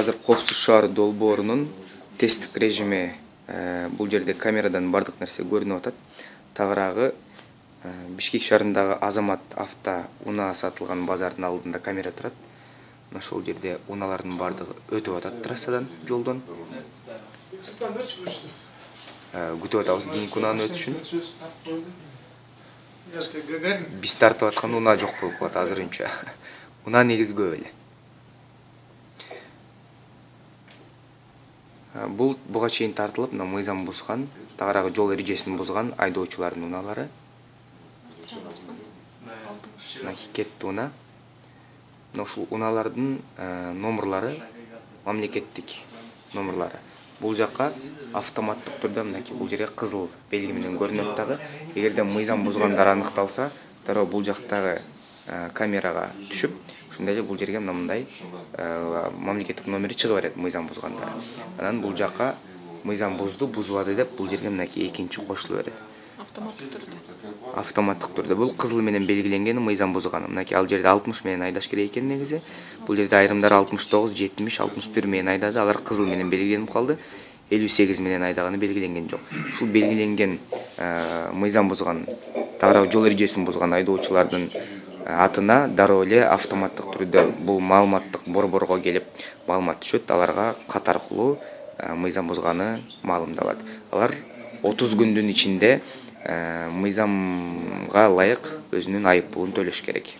азыр коопсуз шаар долбоорунун тесттик режими бул жерде камерадан бардык нерсе көрүнүп атат. Тагыраагы Бишкек шаарындагы Азамат авто унаа сатылган базардын алдында камера турат. Мына ошол жерде унаалардын бардыгы өтүп атат трассадан, жолдон. Күтүп атабыз кийинки унаанын өтүшүн. Биз тартып аткан унаа жок болуп калат азырынча. Унаа негизи көп эле. Буга чейин тартылып, мына мыйзам бузган, тагыраагы жол эрежесин бузган айдоочулардын унаалары. Мына кетти унаа. Мына ушул унаалардын номерлары мамлекеттик номерлары. Бул жакка автоматтык түрдө мынакей бул жерге кызыл белги менен көрүнөт дагы. Эгерде мыйзам бузгандар аныкталса, дароо бул жактагы камерага түшүп, ошондой эле бул жерге мындай мамлекеттик номери чыгып берет мыйзам бузгандар. Анан бул жакка мыйзам бузду, бузбады деп бул жерге мынакей экинчи кошулуп берет. Автоматтык түрдө. Бул кызыл менен белгиленген мыйзам бузганы. Мынакей ал жерде 60 менен айдаш керек экен негизи. Бул жерде айрымдар 69, 70, 61 менен айдады. Алар кызыл менен белгиленип калды. 58 менен айдаганы белгиленген жок. Ушул белгиленген мыйзам бузган, тагыраагы жол эрежесин бузган айдоочулардын атына дароо эле автоматтык түрдө бул маалыматтык борборго келип маалымат түшөт. Аларга кат аркылуу мыйзам бузганы маалымдалат. Алар 30 күндүн ичинде мыйзамга ылайык өзүнүн айып пулун төлөш керек.